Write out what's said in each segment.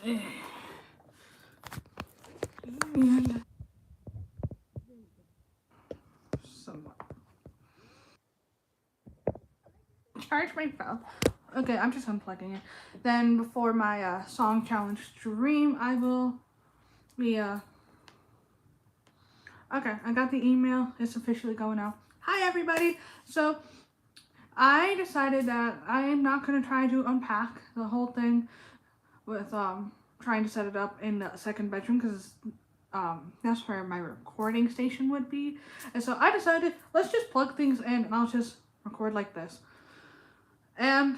And somewhat. Charge my phone. Okay, I'm just unplugging it. Then before my song challenge stream, I will be okay, I got the email. It's officially going out. Hi everybody. So I decided that I am not gonna try to unpack the whole thing with trying to set it up in the second bedroom because that's where my recording station would be. And so I decided let's just plug things in and I'll just record like this. And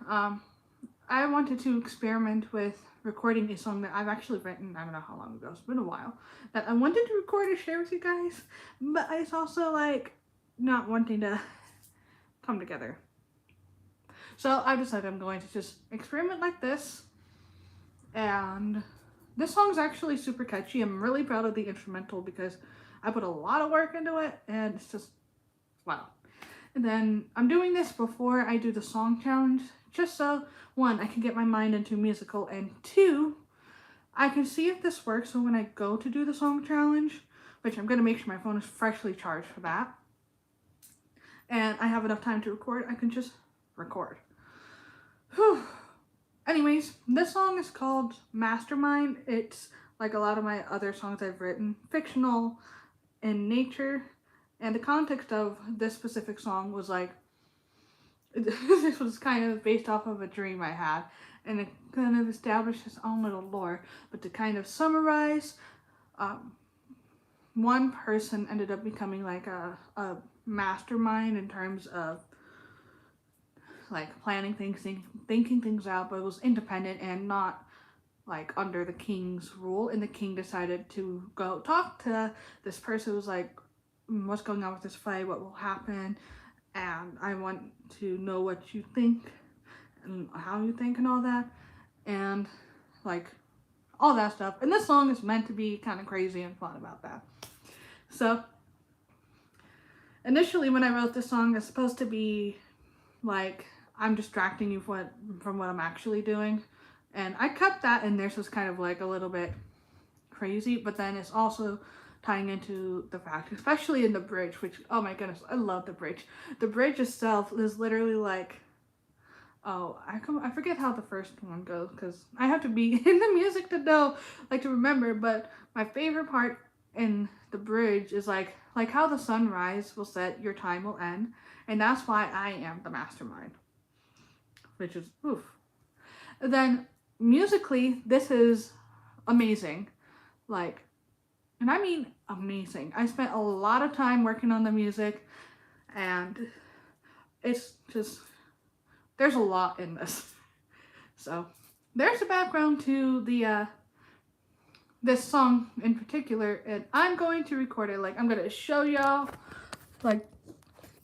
I wanted to experiment with recording a song that I've actually written, I don't know how long ago, it's been a while, that I wanted to record and share with you guys, but it's also like not wanting to come together. So I decided I'm going to just experiment like this. And this song is actually super catchy. I'm really proud of the instrumental because I put a lot of work into it and it's just wow. And then I'm doing this before I do the song challenge just so one, I can get my mind into musical, and two, I can see if this works so when I go to do the song challenge, which I'm going to make sure my phone is freshly charged for that, and I have enough time to record, I can just record. Whew. Anyways, this song is called Mastermind. It's like a lot of my other songs I've written, fictional in nature, and the context of this specific song was like, this was kind of based off of a dream I had, and it kind of established its own little lore. But to kind of summarize, one person ended up becoming like a mastermind in terms of like planning things, thinking things out, but it was independent and not like under the king's rule. And the king decided to go talk to this person who was like, what's going on with this fight, what will happen, and I want to know what you think and how you think and all that, and like all that stuff. And this song is meant to be kind of crazy and fun about that. So initially when I wrote this song, it's supposed to be like I'm distracting you from what I'm actually doing, and I kept that in there so it's kind of like a little bit crazy, but then it's also tying into the fact, especially in the bridge, which, oh my goodness, I love the bridge. The bridge itself is literally like, oh, I forget how the first one goes because I have to be in the music to know, like to remember, but my favorite part in the bridge is like how the sunrise will set, your time will end, and that's why I am the mastermind, which is oof. And then musically, this is amazing, like, and I mean amazing. I spent a lot of time working on the music, and it's just, there's a lot in this. So there's the background to the this song in particular, and I'm going to record it. Like, I'm gonna show y'all, like,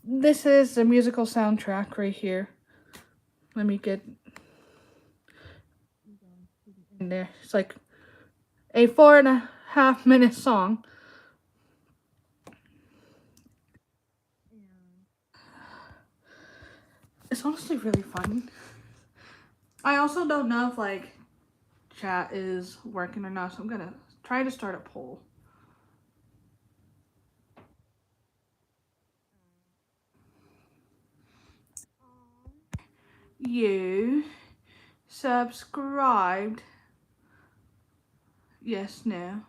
this is the musical soundtrack right here. Let me get in there. It's like a 4.5 minute song. It's honestly really fun. I also don't know if like chat is working or not, so I'm gonna try to start a poll. You subscribed? Yes, no.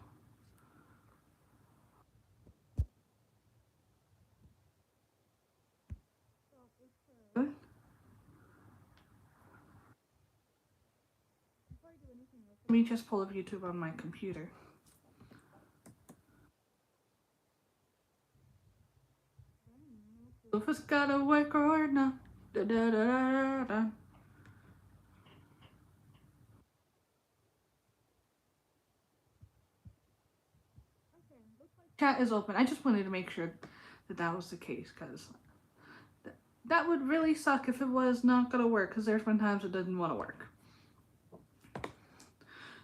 Let me just pull up YouTube on my computer. If it's gotta work or not. Da, da, da, da, da. Chat is open. I just wanted to make sure that that was the case, because that would really suck if it was not gonna work, because there's been times it didn't want to work.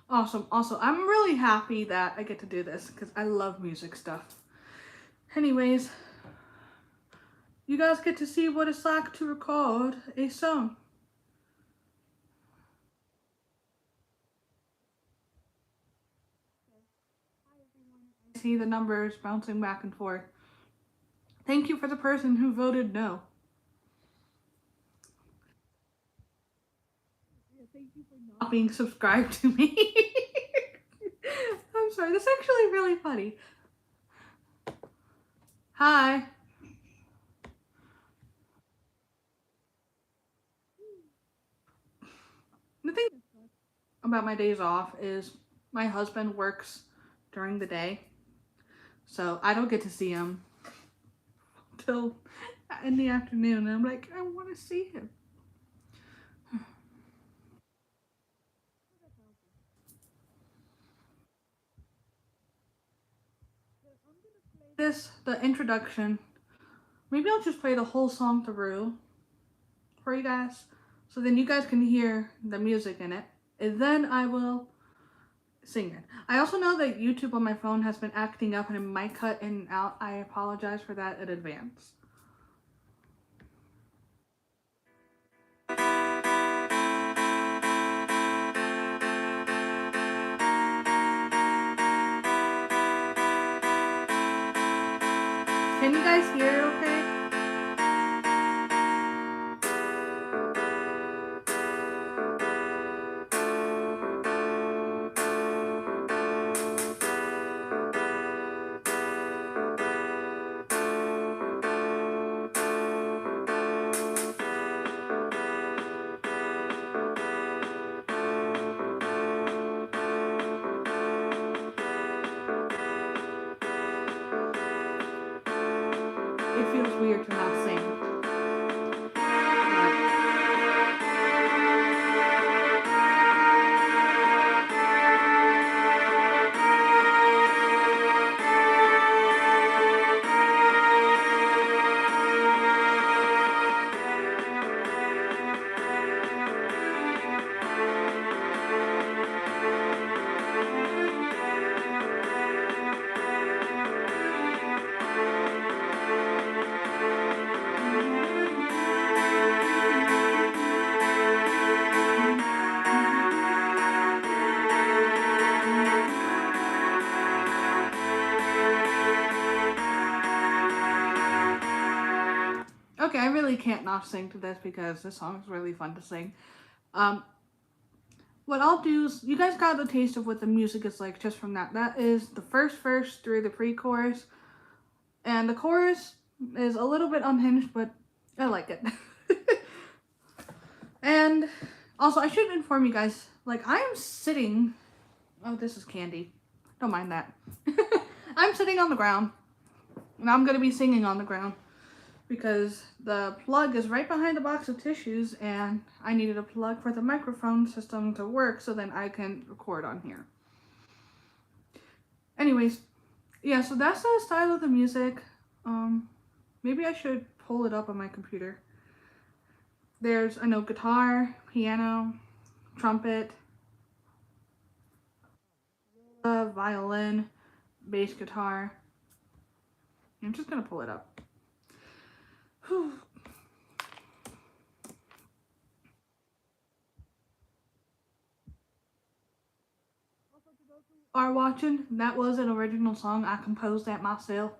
Awesome. Also, I'm really happy that I get to do this because I love music stuff. Anyways, you guys get to see what it's like to record a song. see the numbers bouncing back and forth. Thank you for the person who voted no. Thank you for not being subscribed to me. I'm sorry, that's actually really funny. Hi. The thing about my days off is my husband works during the day, so I don't get to see him till in the afternoon. And I'm like, I want to see him. The introduction. Maybe I'll just play the whole song through for you guys, so then you guys can hear the music in it, and then I will sing it. I also know that YouTube on my phone has been acting up and it might cut in and out. I apologize for that in advance. Can you guys hear it okay? It feels weird to not sing. Okay, I really can't not sing to this because this song is really fun to sing. What I'll do is, you guys got the taste of what the music is like just from that. That is the first verse through the pre-chorus, and the chorus is a little bit unhinged, but I like it. And also, I should inform you guys, like, I am sitting. Oh, this is candy. Don't mind that. I'm sitting on the ground, and I'm gonna be singing on the ground because the plug is right behind the box of tissues, and I needed a plug for the microphone system to work so then I can record on here. Anyways, yeah, so that's the style of the music. Maybe I should pull it up on my computer. There's, I know, guitar, piano, trumpet, violin, bass guitar. I'm just gonna pull it up. Whew. Are watching, that was an original song I composed at myself.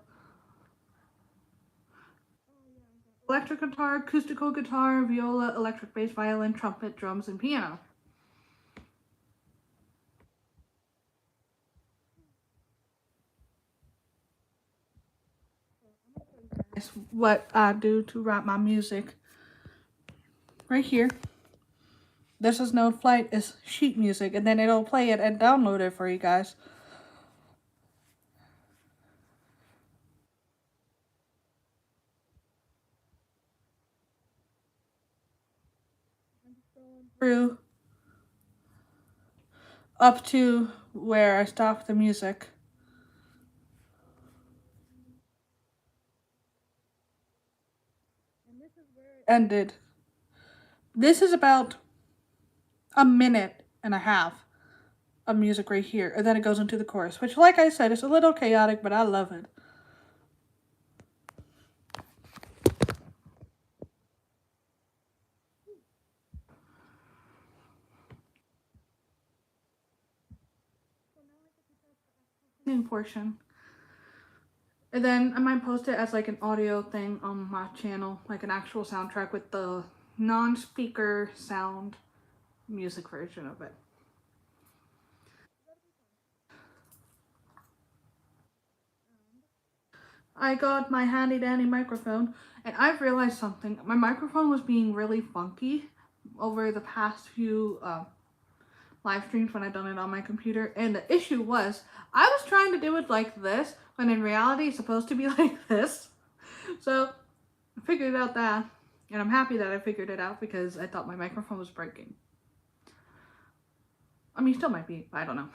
Electric guitar, acoustical guitar, viola, electric bass, violin, trumpet, drums, and piano. That's what I do to write my music. Right here. This is Node Flight, is sheet music, and then it'll play it and download it for you guys. Through up to where I stopped the music. And this is where it ended. This is about a minute and a half of music right here, and then it goes into the chorus, which, like I said, is a little chaotic, but I love it. Portion. And then I might post it as like an audio thing on my channel, like an actual soundtrack with the non-speaker sound music version of it. I got my handy dandy microphone, and I've realized something. My microphone was being really funky over the past few live streams when I done it on my computer, and the issue was I was trying to do it like this when in reality it's supposed to be like this. So I figured out that, and I'm happy that I figured it out because I thought my microphone was breaking. I mean, still might be. I don't know.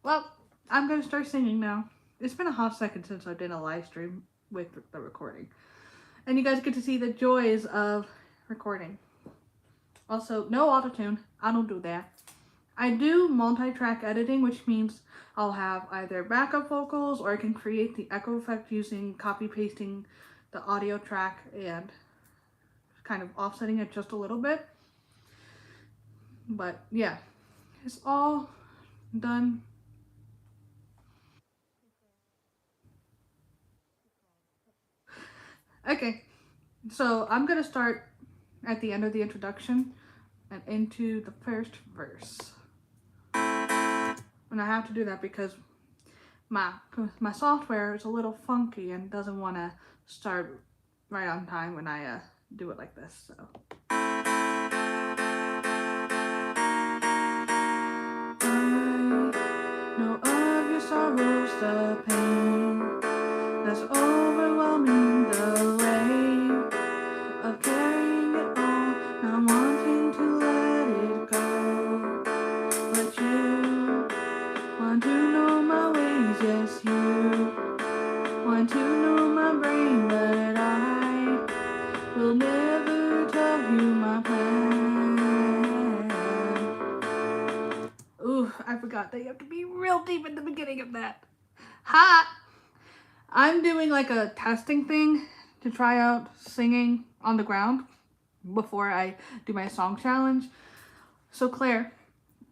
Well, I'm gonna start singing now. It's been a hot second since I did a live stream with the recording, and you guys get to see the joys of recording. Also, no autotune. I don't do that. I do multi-track editing, which means I'll have either backup vocals or I can create the echo effect using copy pasting the audio track and kind of offsetting it just a little bit. But yeah, it's all done. Okay, so I'm gonna start at the end of the introduction and into the first verse. And I have to do that because my software is a little funky and doesn't want to start right on time when I do it like this. So. I know of your sorrows, the pain that's overwhelming, the weight of carrying it all, not wanting to let it go. But you want to know my ways, yes, you want to know my brain, but I will never tell you my plan. Ooh, I forgot that you have to be real deep in the beginning of that. Ha! I'm doing like a testing thing to try out singing on the ground before I do my song challenge. So Claire,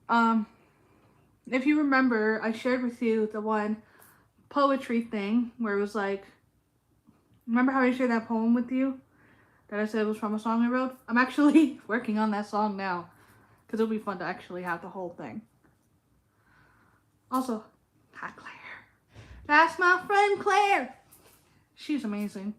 if you remember, I shared with you the one poetry thing where it was like, remember how I shared that poem with you that I said was from a song I wrote? I'm actually working on that song now because it'll be fun to actually have the whole thing. Also, hi Claire. That's my friend Claire. She's amazing.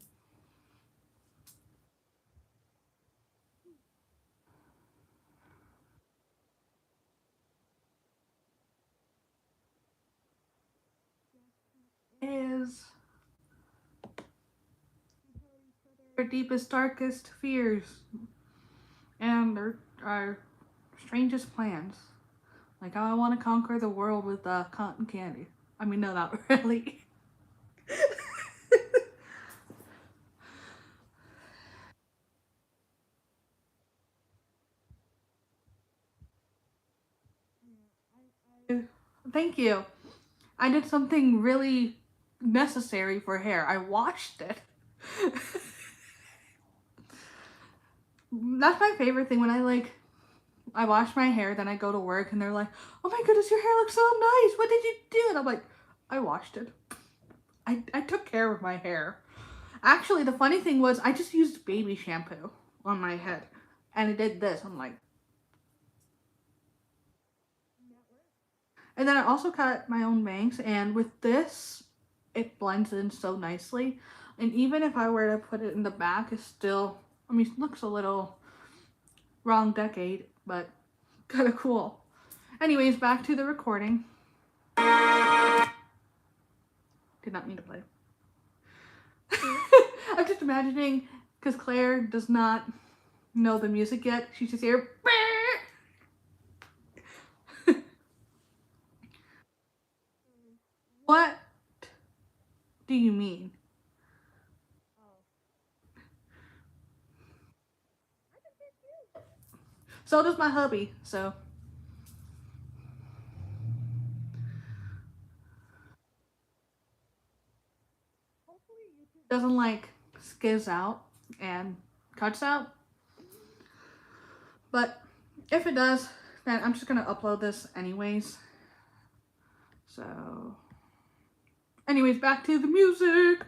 Is their deepest, darkest fears and our strangest plans. Like how I want to conquer the world with cotton candy. I mean, no, not really. Thank you. I did something really necessary for hair. I washed it. That's my favorite thing when I wash my hair, then I go to work and they're like, "Oh my goodness, your hair looks so nice. What did you do?" And I'm like, "I washed it. I took care of my hair." Actually, the funny thing was I just used baby shampoo on my head and it did this. I'm like, and then I also cut my own bangs, and with this, it blends in so nicely. And even if I were to put it in the back, it's still, I mean, it looks a little wrong decade, but kind of cool. Anyways, back to the recording. Did not mean to play. I'm just imagining, because Claire does not know the music yet. She's just here. What do you mean? So does my hubby, so. Doesn't like skiz out and cuts out. But if it does, then I'm just gonna upload this anyways. So, Anyways, back to the music.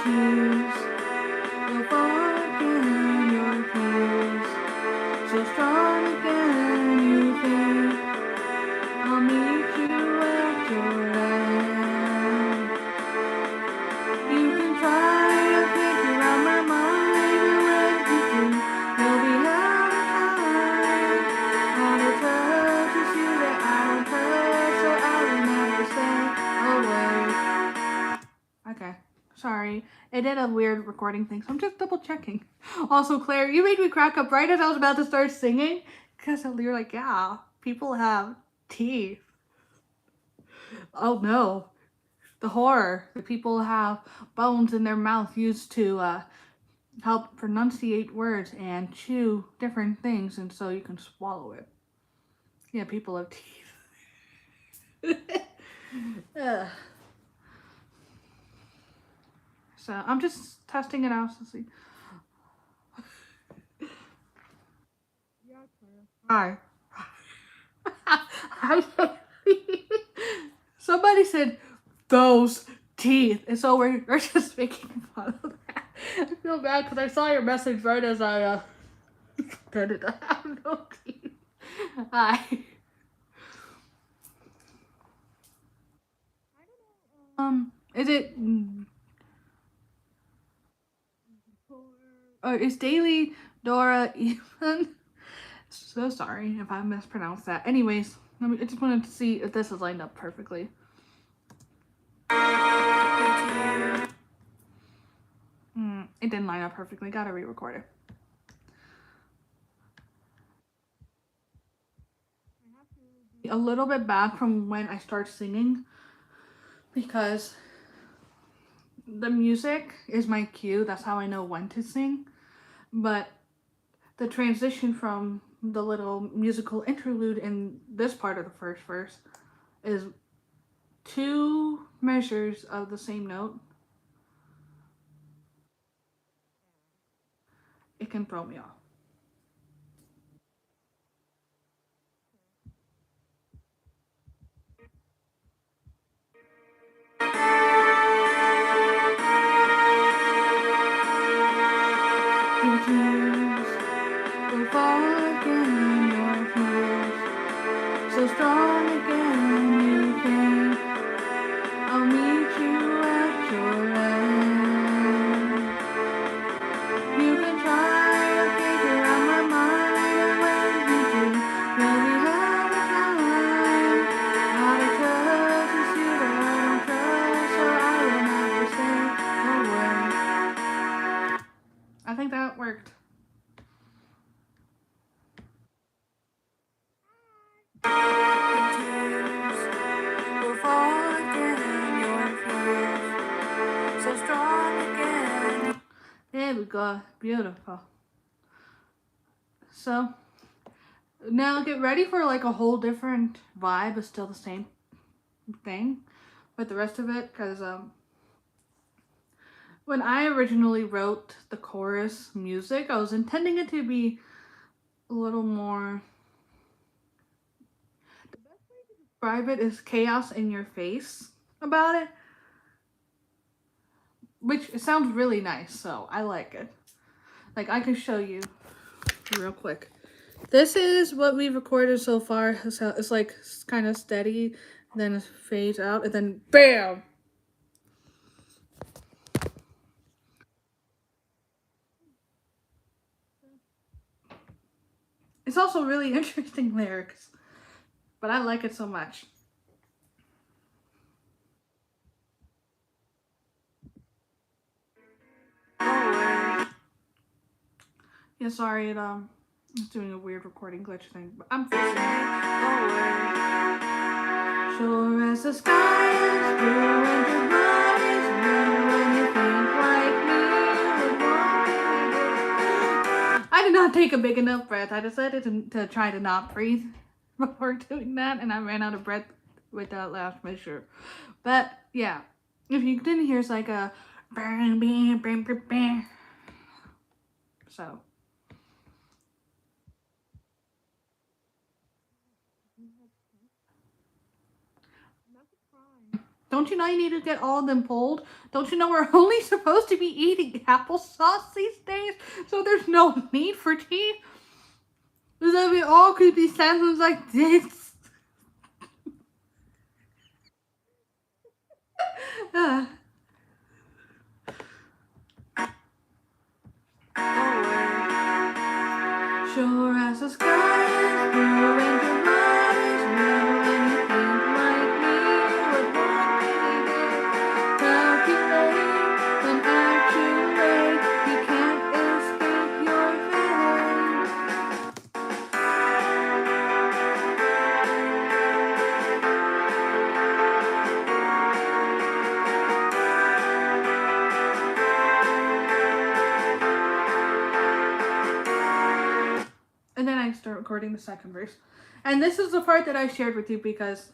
Tears will fall again, your fears so strong again. You think I'll meet you at your end. You can try to figure out my mind, and when you do, you'll be out of time. Out of touch, you see that I don't touch, so I will never stay away. Okay. Sorry, it did a weird recording thing, so I'm just double checking. Also, Claire, you made me crack up right as I was about to start singing, because you're like, yeah, people have teeth. Oh no, the horror. The people have bones in their mouth used to help pronunciate words and chew different things, and so you can swallow it. Yeah, people have teeth. So I'm just testing it out to see. Hi. Somebody said those teeth, and so we're just making fun of that. I feel bad because I saw your message right as I said it. I have no teeth. Hi. Is it? Is Daily Dora even? So sorry if I mispronounced that. Anyways, I just wanted to see if this is lined up perfectly. It didn't line up perfectly. Gotta re-record it. A little bit back from when I start singing because the music is my cue. That's how I know when to sing. But the transition from the little musical interlude in this part of the first verse is 2 measures of the same note. It can throw me off. Your tears will fall again, your fears so strong again. You think I'll meet you at your end. You can try to figure out my mind, and when you do, you'll be out of time. Out of touch, you see that I don't trust, so I will never stay away. I think that worked. Tears will fall again, your fears so strong again. There we go. Beautiful. So now get ready for like a whole different vibe, but still the same thing with the rest of it, because when I originally wrote the chorus music, I was intending it to be a little more, the best way to describe it is chaos in your face about it, which it sounds really nice, so I like it. Like, I can show you real quick. This is what we've recorded so far. It's like kind of steady, then it fades out, and then BAM! It's also really interesting lyrics, but I like it so much. Yeah, sorry, it's doing a weird recording glitch thing, but I'm fixing it. Sure as the sky is blue and the blood is blue, when you think like me would want me. I did not take a big enough breath. I decided to try to not breathe before doing that, and I ran out of breath with that last measure. But yeah, if you didn't hear, it's like a bang, bang, bang, bang, bang. So Don't you know you need to get all of them pulled? Don't you know we're only supposed to be eating applesauce these days? So there's no need for tea? So that we all could be sounds like this. Uh, sure as the sky is blue and your blood is red, when you think like me, would want me to calculate and actuate. You can't escape your fate. And then I start recording the second verse. And this is the part that I shared with you because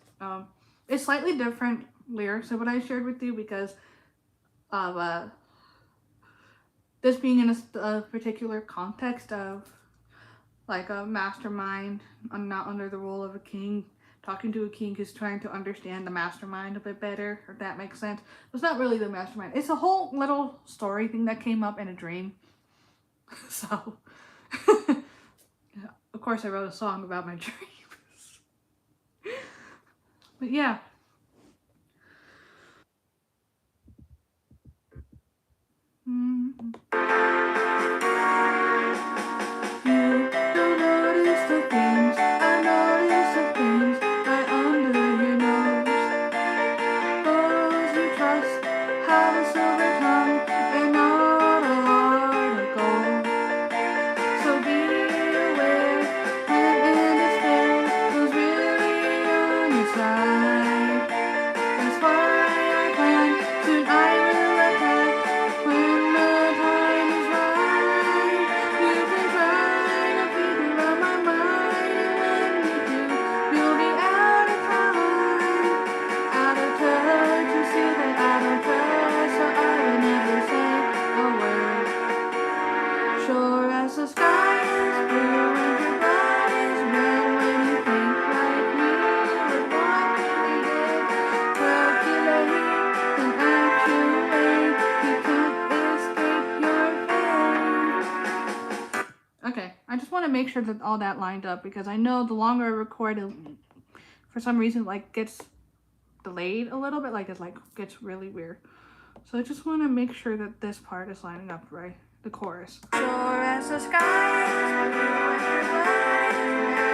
it's slightly different lyrics than what I shared with you because of this being in a particular context of like a mastermind. I'm not under the role of a king, talking to a king who's trying to understand the mastermind a bit better, if that makes sense. It's not really the mastermind. It's a whole little story thing that came up in a dream. So, of course, I wrote a song about my dreams. But yeah. Mm-hmm. You don't notice the things, I notice the things right under your nose. Those you trust have a silver tongue and not a heart of gold. So be aware when in despair who's really on your side. That's why I plan, soon I will attack when the time is right. You can try to figure out my mind, and when you do, you'll be out of time, out of touch. You see that I don't trust, so I will never say a word. Sure as the sky is blue and your blood is red, when you think like me, would want me to calculate and actuate. You can't escape your fate. Okay, I just want to make sure that all that lined up because I know the longer I record, it, for some reason, like gets delayed a little bit, like it's like gets really weird. So I just want to make sure that this part is lining up right. The chorus. Sure as the sky is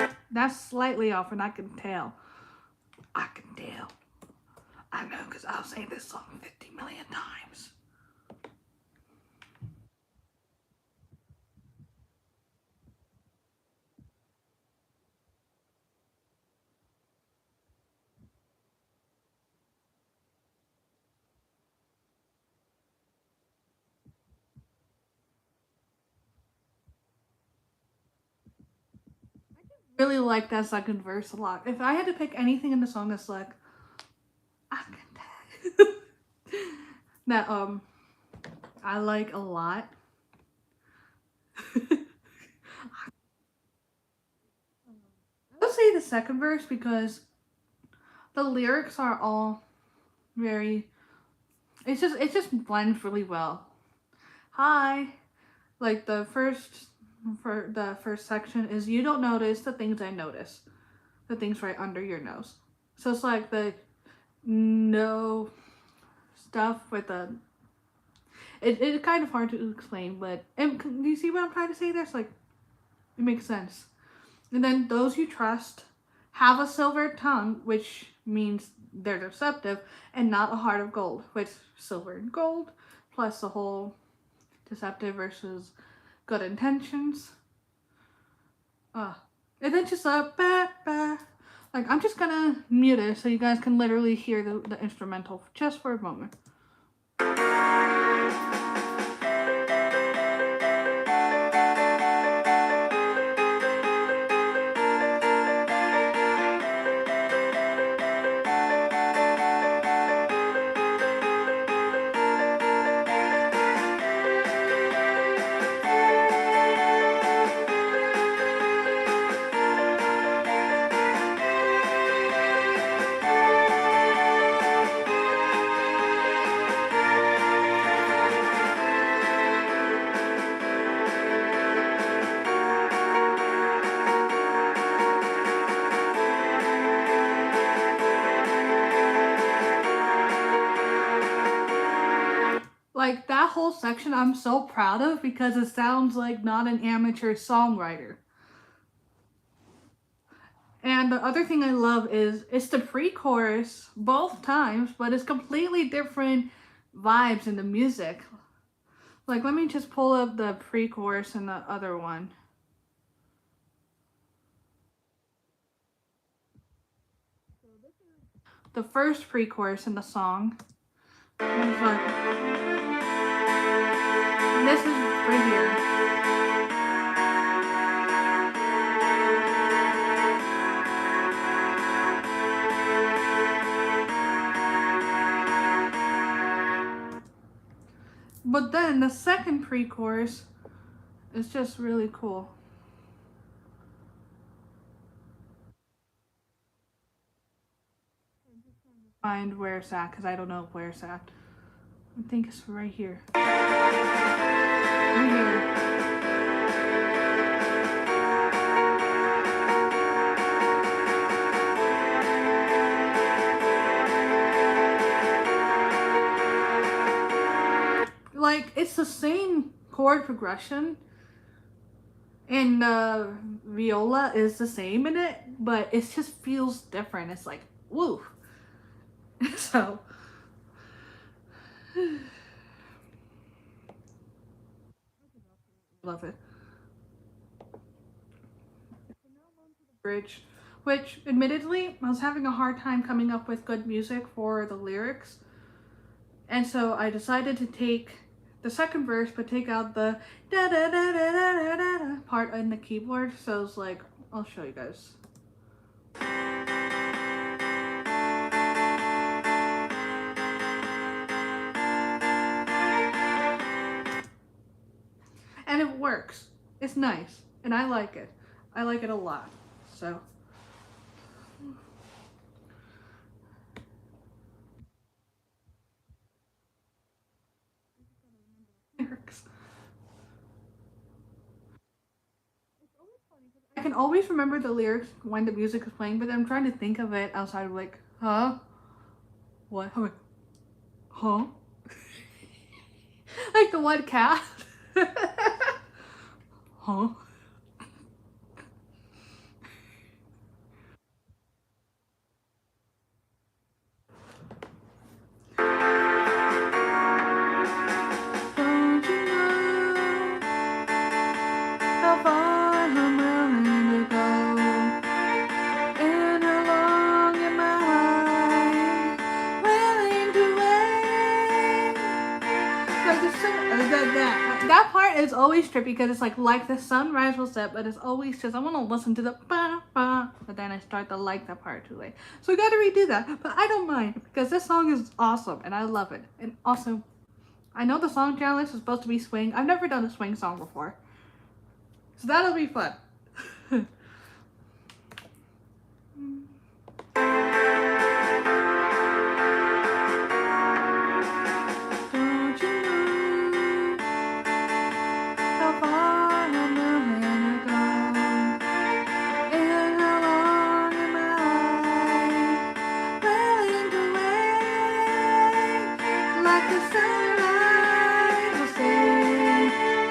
blue. That's slightly off, and I can tell. I can tell. I know, because I'll say this song 50 million times. Really like that second verse a lot. If I had to pick anything in the song that's like, I can tell. that I like a lot. I'll say the second verse because the lyrics are all very, it just blends really well. Hi, like the first section is you don't notice the things I notice, the things right under your nose. So it's like the no stuff with the it's kind of hard to explain, but do you see what I'm trying to say there? It's like it makes sense. And then those you trust have a silver tongue, which means they're deceptive, and not a heart of gold, which silver and gold, plus the whole deceptive versus good intentions. And then just a ba ba. Like I'm just gonna mute it so you guys can literally hear the instrumental just for a moment. like that whole section I'm so proud of because it sounds like not an amateur songwriter. And the other thing I love is it's the pre-chorus both times, but it's completely different vibes in the music. Like, let me just pull up the pre-chorus in the other one. The first pre-chorus in the song. This is right here. But then the second pre-chorus is just really cool. Find where it's at because I don't know where it's at. I think it's right here. Right here. Like, it's the same chord progression, and the viola is the same in it, but it just feels different. It's like, woo. So, love it. Bridge, which admittedly, I was having a hard time coming up with good music for the lyrics. And so I decided to take the second verse, but take out the da da da da da da da part in the keyboard. So it's like, I'll show you guys. And it works. It's nice. And I like it. I like it a lot. So. Lyrics. I can always remember the lyrics when the music is playing, but I'm trying to think of it outside of like, huh? What? I'm like, huh? Like the one cat. Huh? Don't you know how far I'm willing to go? And how long am I willing to wait? Like that part is always trippy because it's like the sunrise will set, but it's always just I want to listen to the ba ba, but then I start to like that part too late. So we got to redo that, but I don't mind because this song is awesome and I love it. And also, I know the song challenge is supposed to be swing. I've never done a swing song before, so that'll be fun. Don't you know how far I'm willing to go? And how long am I willing to wait? Like the sunrise will say,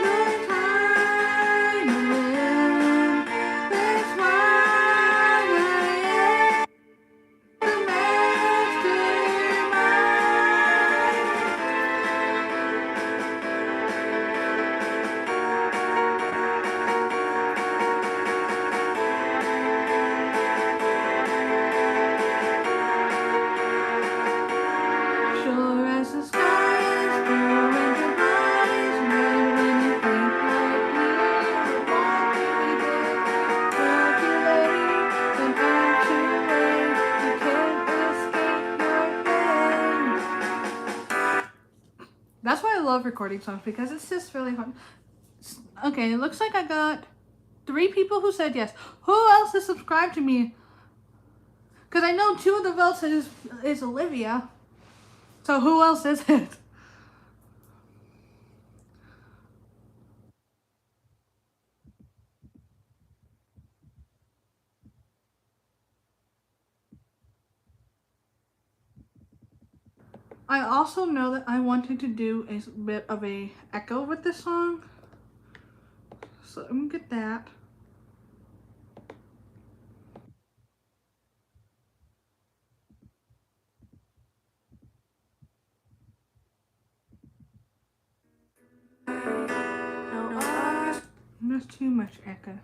no time to win. That's why I am the mastermind. Sure as the sky is blue and the body's red when you think like me, you want to be there. Calculate and actuate, you can't escape your fate. That's why I love recording songs because it's just really fun. Okay, it looks like I got 3 people who said yes. Who else is subscribed to me? Because I know 2 of the votes is Olivia. So who else is it? I also know that I wanted to do a bit of a echo with this song. So I'm gonna get that. There's too much echo.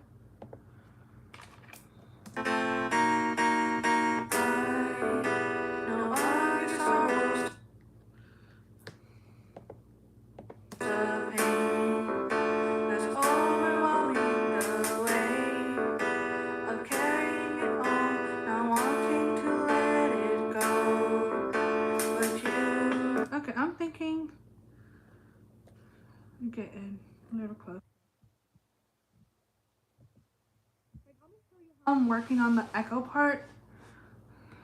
Okay, I'm thinking getting a little close. I'm working on the echo part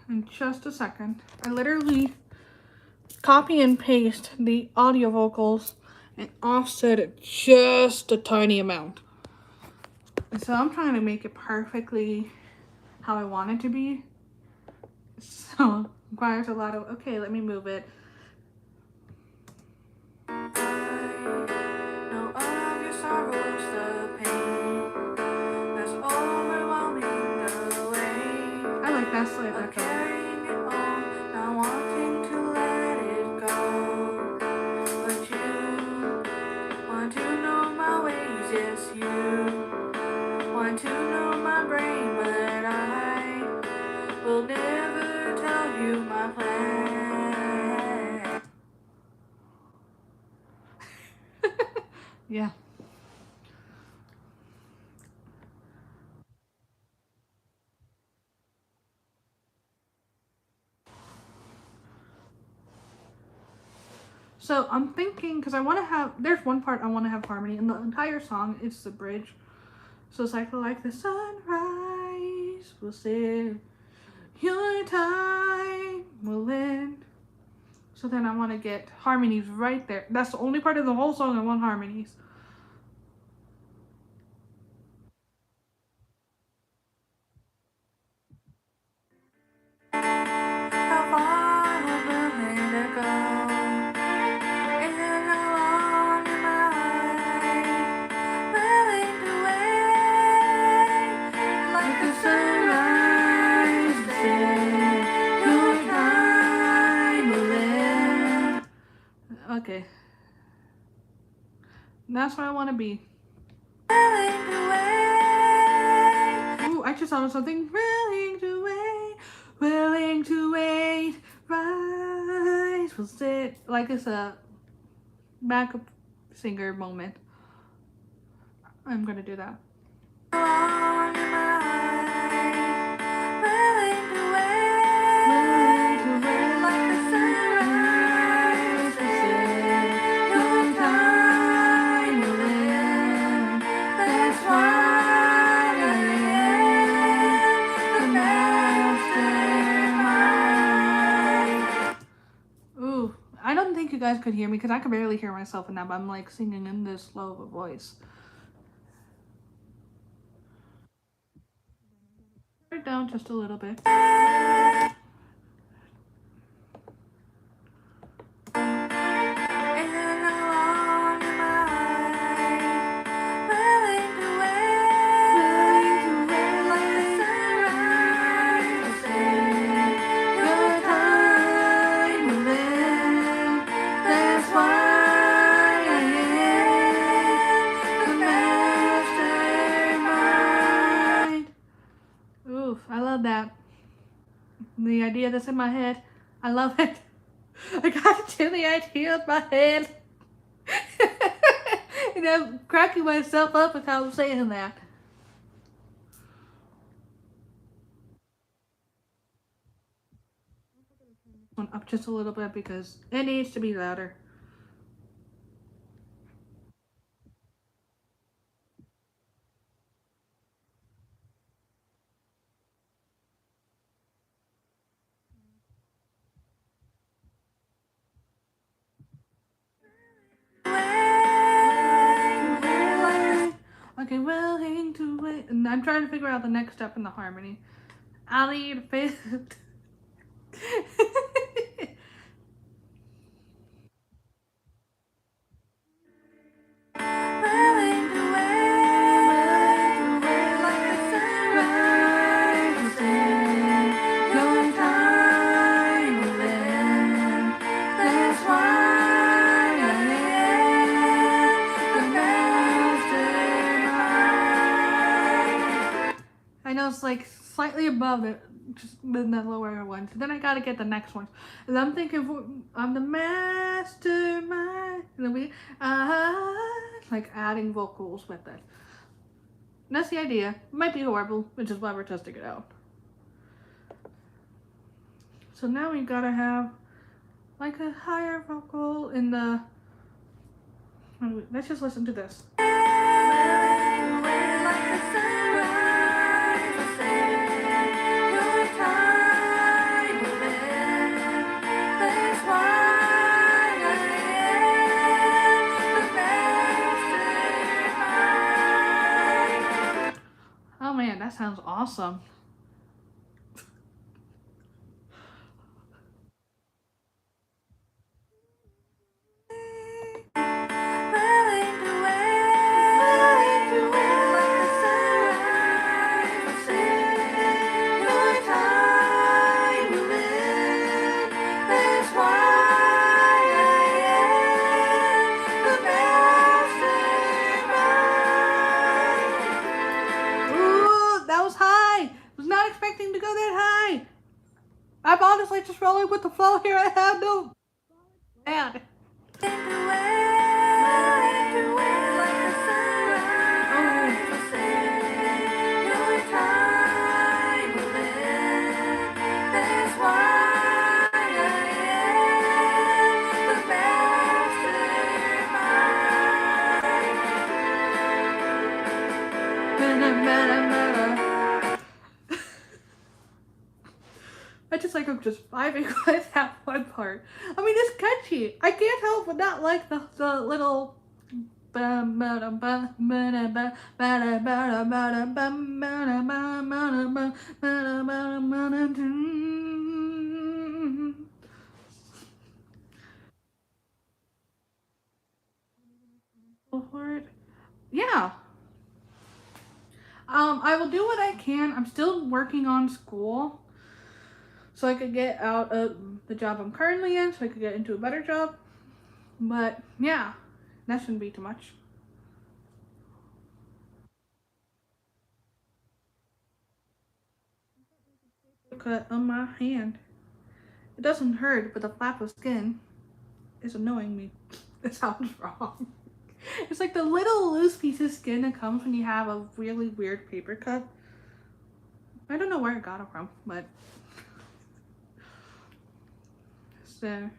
in just a second. I literally copy and paste the audio vocals and offset it just a tiny amount. So I'm trying to make it perfectly how I want it to be. So it requires a lot of, okay, let me move it. I like that slight echo. Want to know my brain, but I will never tell you my plan. Yeah. So I'm thinking, because I want to have, there's one part I want to have harmony, and the entire song is the bridge. So it's like the sunrise will set, your time will end. So then I want to get harmonies right there. That's the only part of the whole song I want harmonies. How far will the winter go? And how long am I willing to wait? Like the sunrise said, your time will end. Okay. That's where I want to be. Ooh, I just thought of something. Willing to wait, rise will sit. Like it's a backup singer moment. I'm gonna do that. Ooh, I don't think you guys could hear me because I can barely hear myself in that, but I'm like singing in this low of a voice. Turn it down just a little bit. Oof, I love that. The idea that's in my head, I love it. I got it in the idea of my head. And I'm cracking myself up with how I'm saying that. One up just a little bit because it needs to be louder. Okay, willing to wait. And I'm trying to figure out the next step in the harmony. I'll need faith. like slightly above it, just than the lower ones. Then I gotta get the next ones. And I'm thinking I'm the mastermind. And then like adding vocals with it. And that's the idea. It might be horrible, which is why we're testing it out. So now we gotta have like a higher vocal in the. Let's just listen to this. Oh man, that sounds awesome. I'm honestly just rolling with the flow here. I have no plan. I just like I'm just vibing with that one part. I mean, it's catchy. I can't help but not like the little. Yeah. I will do what I can. I'm still working on school. So I could get out of the job I'm currently in, so I could get into a better job. But yeah, that shouldn't be too much. Cut on my hand. It doesn't hurt, but the flap of skin is annoying me. It sounds wrong. It's like the little loose piece of skin that comes when you have a really weird paper cut. I don't know where I got it from, but so.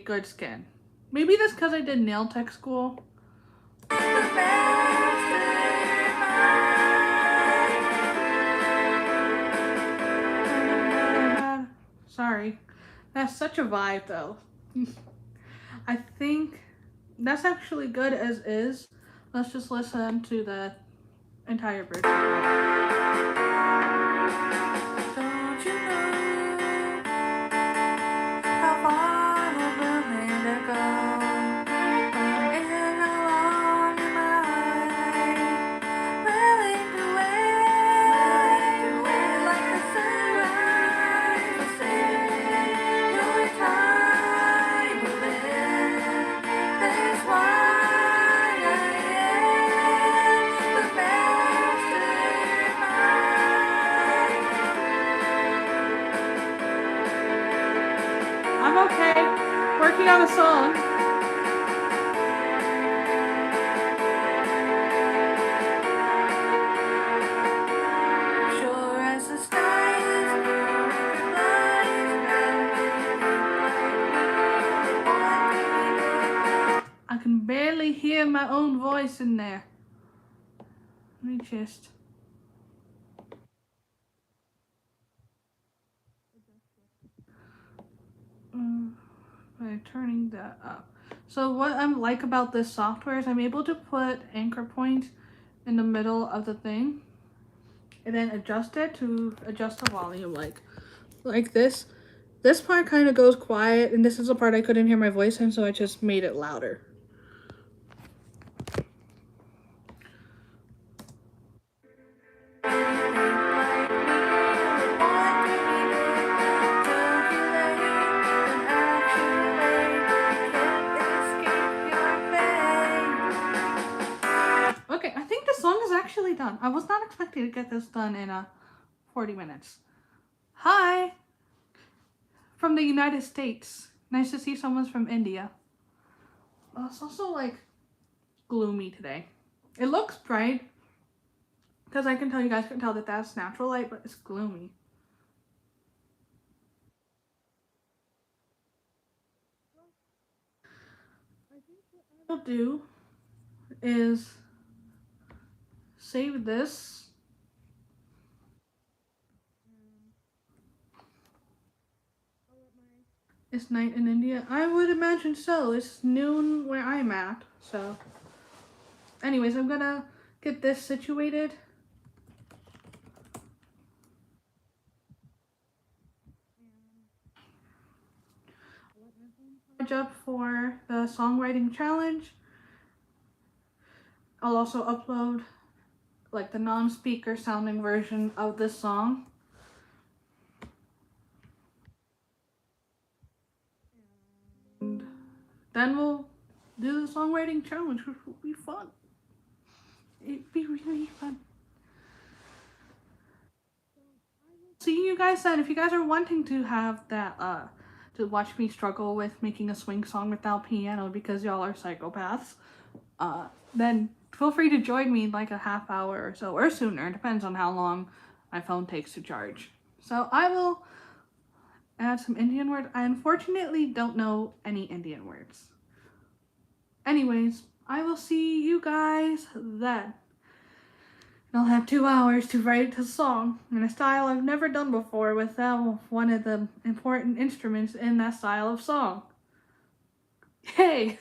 Good skin. Maybe that's because I did nail tech school. Sorry. That's such a vibe though. I think that's actually good as is. Let's just listen to the entire version. I'm okay. Working on a song. Sure as the sky is blue, I can barely hear my own voice in there. Let me just. By turning that up. So what I like about this software is I'm able to put anchor points in the middle of the thing and then adjust it to adjust the volume like this. this part kind of goes quiet, and this is the part I couldn't hear my voice in, so I just made it louder. Okay, I think the song is actually done. I was not expecting to get this done in 40 minutes. Hi! From the United States. Nice to see someone's from India. It's also like gloomy today. It looks bright because I can tell you guys can tell that that's natural light, but it's gloomy. I think what I'll do is save this. It's night in India. I would imagine so. It's noon where I'm at. So, anyways, I'm gonna get this situated. Up for the songwriting challenge. I'll also upload like the non-speaker sounding version of this song. And then we'll do the songwriting challenge, which will be fun. It'd be really fun. See you guys then. If you guys are wanting to have that to watch me struggle with making a swing song without piano because y'all are psychopaths, then feel free to join me in like a half hour or so, or sooner. It depends on how long my phone takes to charge. So I will add some Indian words. I unfortunately don't know any Indian words. Anyways, I will see you guys then. I'll have 2 hours to write a song in a style I've never done before without one of the important instruments in that style of song. Hey!